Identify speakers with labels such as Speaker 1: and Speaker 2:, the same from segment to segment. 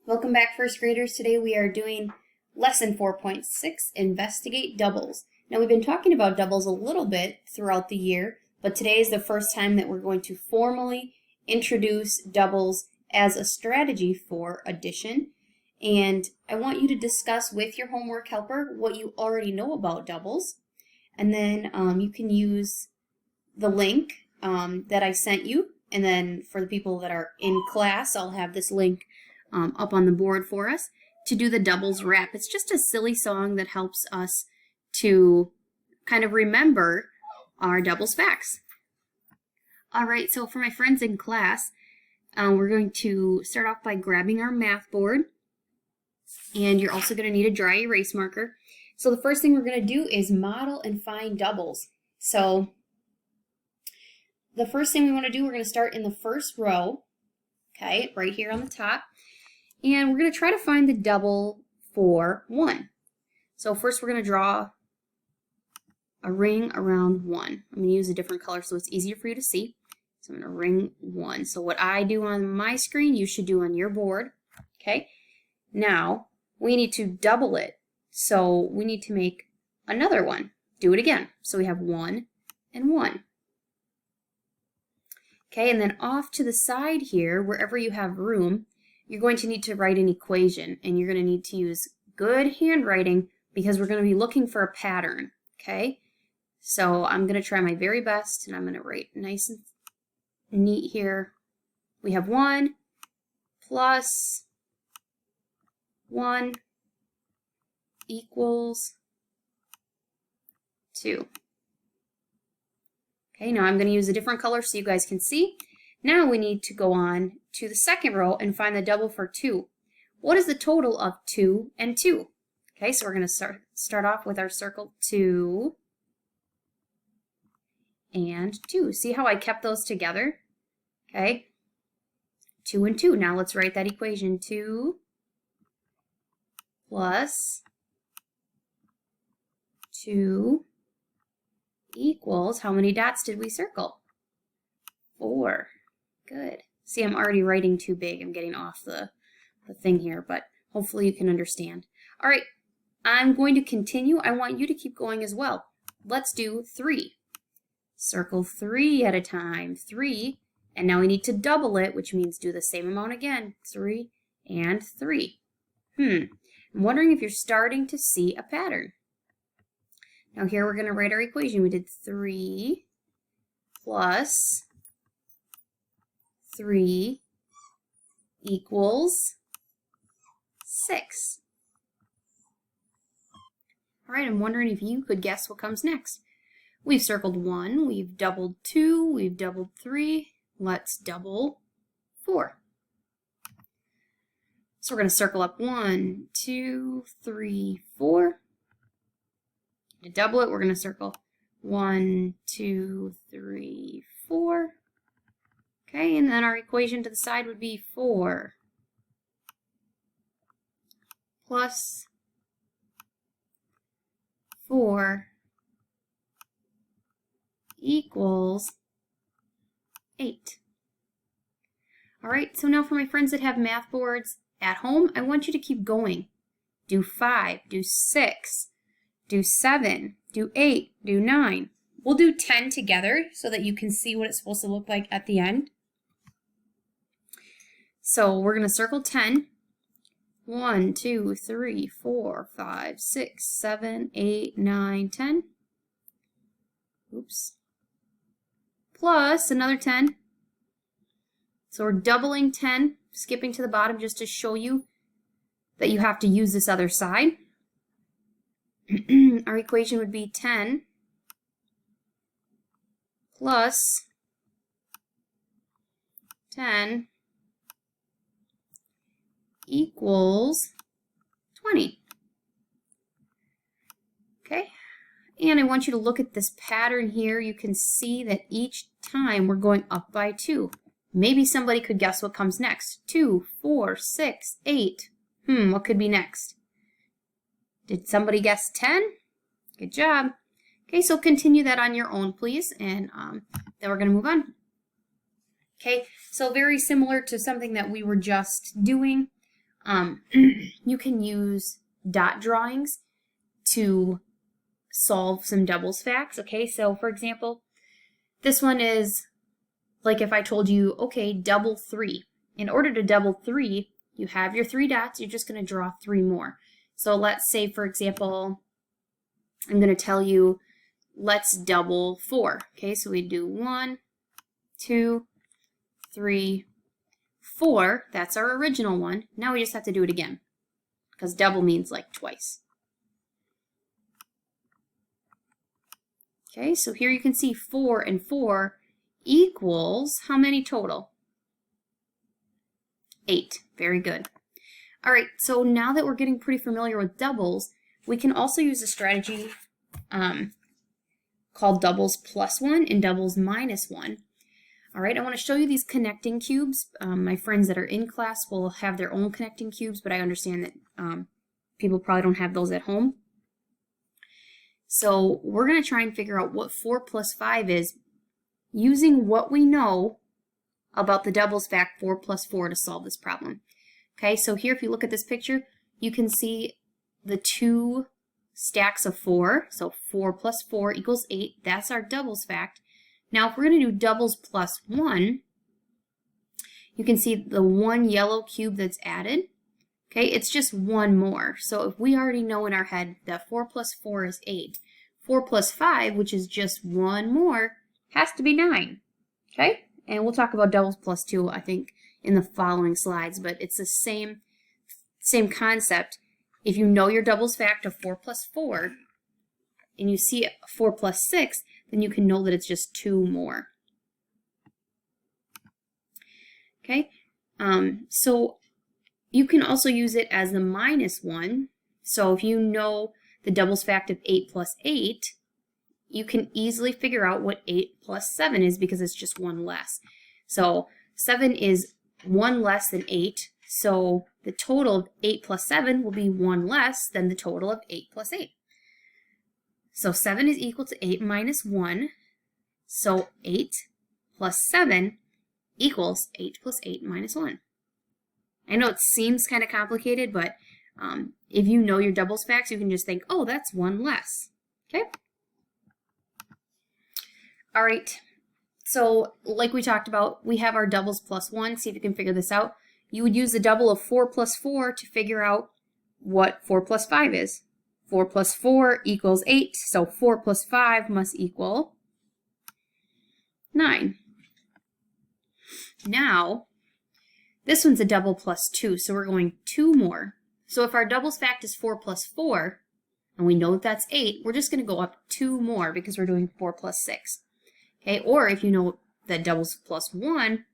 Speaker 1: Welcome back, first graders. Today we are doing lesson 4.6, Investigate Doubles. Now we've been talking about doubles a little bit throughout the year, but today is the first time that we're going to formally introduce doubles as a strategy for addition. And I want you to discuss with your homework helper what you already know about doubles. And then you can use the link that I sent you. And then for the people that are in class, I'll have this link up on the board for us to do the doubles rap. It's just a silly song that helps us to kind of remember our doubles facts. All right, so for my friends in class, we're going to start off by grabbing our math board, and you're also going to need a dry erase marker. So the first thing we're going to do is model and find doubles. So the first thing we want to do, we're going to start in the first row, okay, right here on the top. And we're going to try to find the double for 1. So first we're going to draw a ring around 1. I'm going to use a different color so it's easier for you to see. So I'm going to ring 1. So what I do on my screen, you should do on your board. Okay. Now we need to double it. So we need to make another one. Do it again. So we have 1 and 1. Okay, and then off to the side here, wherever you have room, you're going to need to write an equation, and you're going to need to use good handwriting because we're going to be looking for a pattern, okay? So I'm going to try my very best, and I'm going to write nice and neat here. We have 1 plus 1 equals 2. Okay, now I'm going to use a different color so you guys can see. Now we need to go on to the second row and find the double for 2. What is the total of 2 and 2? Okay, so we're going to start off with our circle 2 and 2. See how I kept those together? Okay, 2 and 2. Now let's write that equation. 2 plus 2 equals, how many dots did we circle? 4. Good. See, I'm already writing too big. I'm getting off the thing here, but hopefully you can understand. All right, I'm going to continue. I want you to keep going as well. Let's do 3. Circle 3 at a time. 3, and now we need to double it, which means do the same amount again. 3 and 3. I'm wondering if you're starting to see a pattern. Now here we're going to write our equation. We did 3 plus 3 equals 6. All right, I'm wondering if you could guess what comes next. We've circled 1, we've doubled 2, we've doubled 3. Let's double 4. So we're going to circle up 1, 2, 3, 4. To double it, we're going to circle 1, 2, 3, 4. Okay, and then our equation to the side would be 4 plus 4 equals 8. All right, so now for my friends that have math boards at home, I want you to keep going. Do 5, do 6, do 7, do 8, do 9. We'll do 10 together so that you can see what it's supposed to look like at the end. So we're going to circle 10. 1, 2, 3, 4, 5, 6, 7, 8, 9, 10. Oops. Plus another 10. So we're doubling 10, skipping to the bottom just to show you that you have to use this other side. Our equation would be 10 plus 10 equals 20. Okay, and I want you to look at this pattern here. You can see that each time we're going up by 2. Maybe somebody could guess what comes next. 2, 4, 6, 8. What could be next? Did somebody guess 10? Good job. Okay, so continue that on your own, please, and then we're going to move on. Okay, so very similar to something that we were just doing. You can use dot drawings to solve some doubles facts. Okay, so for example, this one is like if I told you, okay, double 3. In order to double 3, you have your 3 dots, you're just going to draw 3 more. So let's say, for example, I'm going to tell you, let's double 4. Okay, so we do 1, 2, 3, 4. That's our original one. Now we just have to do it again, because double means like twice. Okay, so here you can see 4 and 4 equals how many total? 8. Very good. All right, so now that we're getting pretty familiar with doubles, we can also use a strategy called doubles plus 1 and doubles minus 1. All right, I want to show you these connecting cubes. My friends that are in class will have their own connecting cubes, but I understand that people probably don't have those at home. So we're going to try and figure out what 4 plus 5 is using what we know about the doubles fact 4 plus 4 to solve this problem. Okay, so here if you look at this picture, you can see the 2 stacks of 4. So 4 plus 4 equals 8. That's our doubles fact. Now if we're going to do doubles plus 1, you can see the 1 yellow cube that's added. Okay, it's just 1 more. So if we already know in our head that 4 plus 4 is 8, 4 plus 5, which is just 1 more, has to be 9. Okay, and we'll talk about doubles plus 2, I think, in the following slides, but it's the same concept. If you know your doubles fact of 4 plus 4, and you see 4 plus 6, then you can know that it's just 2 more. Okay, so you can also use it as the minus 1. So if you know the doubles fact of 8 plus 8, you can easily figure out what 8 plus 7 is because it's just 1 less. So 7 is 1 less than 8, so the total of 8 plus 7 will be 1 less than the total of 8 plus 8. So 7 is equal to 8 minus 1, so 8 plus 7 equals 8 plus 8 minus 1. I know it seems kind of complicated, but if you know your doubles facts, you can just think, oh, that's 1 less. Okay? All right. So like we talked about, we have our doubles plus 1. See if you can figure this out. You would use the double of 4 plus 4 to figure out what 4 plus 5 is. 4 plus 4 equals 8, so 4 plus 5 must equal 9. Now, this one's a double plus 2, so we're going 2 more. So if our doubles fact is 4 plus 4, and we know that that's 8, we're just going to go up 2 more because we're doing 4 plus 6. Okay, or if you know that doubles plus 1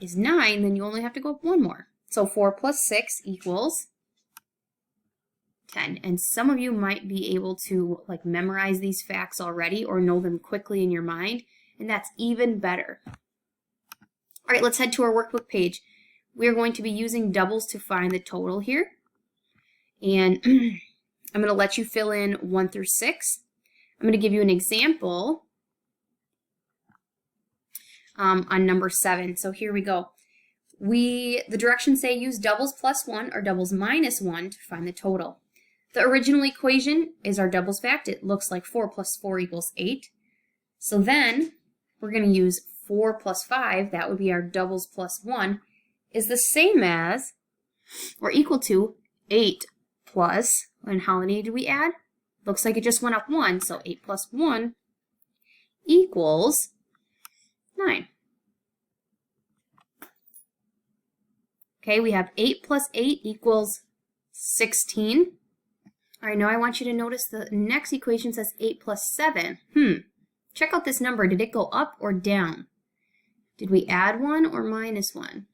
Speaker 1: is 9, then you only have to go up 1 more. So 4 plus 6 equals 10. And some of you might be able to like memorize these facts already or know them quickly in your mind, and that's even better. All right, let's head to our workbook page. We're going to be using doubles to find the total here. And I'm going to let you fill in 1 through 6. I'm going to give you an example on number 7. So here we go. The directions say use doubles plus 1 or doubles minus 1 to find the total. The original equation is our doubles fact. It looks like 4 plus 4 equals 8. So then we're going to use 4 plus 5, that would be our doubles plus 1, is the same as or equal to 8 plus, and how many did we add? Looks like it just went up 1, so 8 plus 1 equals 9. Okay, we have 8 plus 8 equals 16. All right, now I want you to notice the next equation says 8 plus 7. Check out this number. Did it go up or down? Did we add 1 or minus 1?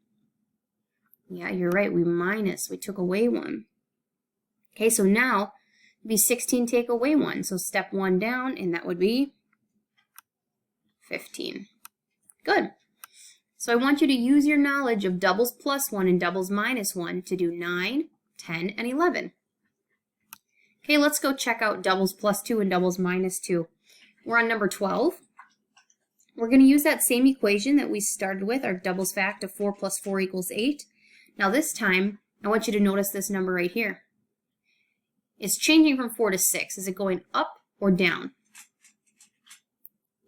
Speaker 1: Yeah, you're right. We took away 1. Okay, so now it'd be 16 take away 1. So step 1 down, and that would be 15. Good. So I want you to use your knowledge of doubles plus 1 and doubles minus 1 to do 9, 10, and 11. Okay, let's go check out doubles plus 2 and doubles minus 2. We're on number 12. We're going to use that same equation that we started with, our doubles fact of 4 plus 4 equals 8. Now this time, I want you to notice this number right here. It's changing from 4 to 6. Is it going up or down?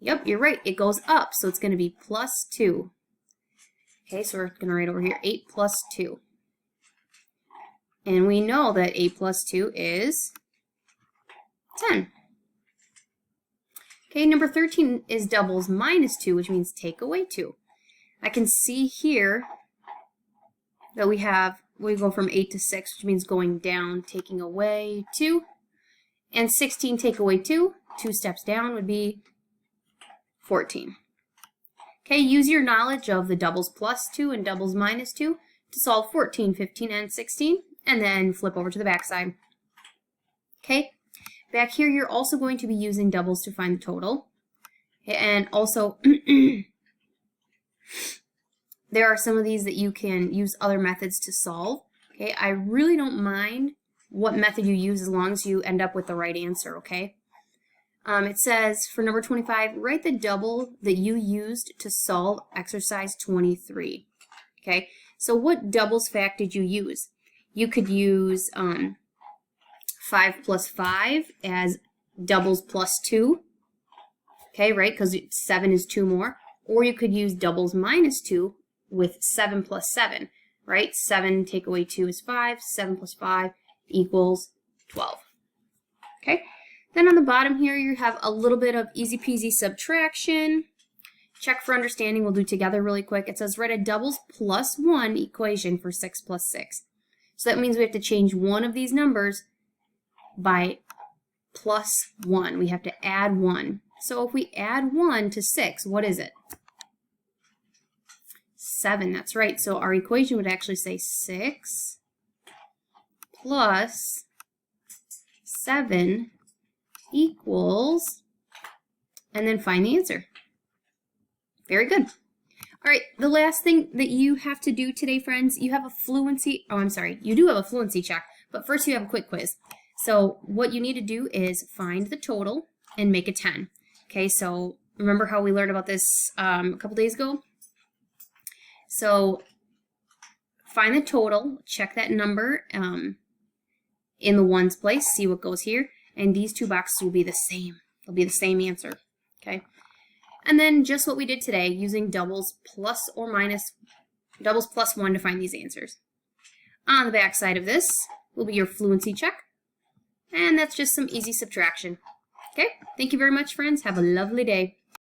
Speaker 1: Yep, you're right. It goes up, so it's going to be plus 2. Okay, so we're going to write over here 8 plus 2. And we know that 8 plus 2 is 10. Okay, number 13 is doubles minus 2, which means take away 2. I can see here that we go from 8 to 6, which means going down, taking away 2. And 16 take away 2, 2 steps down would be 14. Okay, use your knowledge of the doubles plus 2 and doubles minus 2 to solve 14, 15, and 16, and then flip over to the back side. Okay, back here you're also going to be using doubles to find the total. Okay, and also there are some of these that you can use other methods to solve. Okay, I really don't mind what method you use as long as you end up with the right answer, okay? It says for number 25, write the double that you used to solve exercise 23. Okay, so what doubles fact did you use? You could use 5 plus 5 as doubles plus 2. Okay, right, because 7 is 2 more. Or you could use doubles minus 2 with 7 plus 7, right? 7 take away 2 is 5. 7 plus 5 equals 12. Okay. Then on the bottom here, you have a little bit of easy peasy subtraction. Check for understanding we'll do together really quick. It says write a doubles plus 1 equation for 6 plus 6. So that means we have to change one of these numbers by plus 1. We have to add 1. So if we add 1 to 6, what is it? 7, that's right. So our equation would actually say 6 plus 7 equals, and then find the answer. Very good. All right, the last thing that you have to do today, friends, you have a fluency, you do have a fluency check, but first you have a quick quiz. So what you need to do is find the total and make a 10. Okay, so remember how we learned about this a couple days ago? So find the total, check that number in the ones place, see what goes here, and these two boxes will be the same. They'll be the same answer, okay? And then just what we did today, using doubles plus or minus, doubles plus 1 to find these answers. On the back side of this will be your fluency check, and that's just some easy subtraction. Okay, thank you very much, friends. Have a lovely day.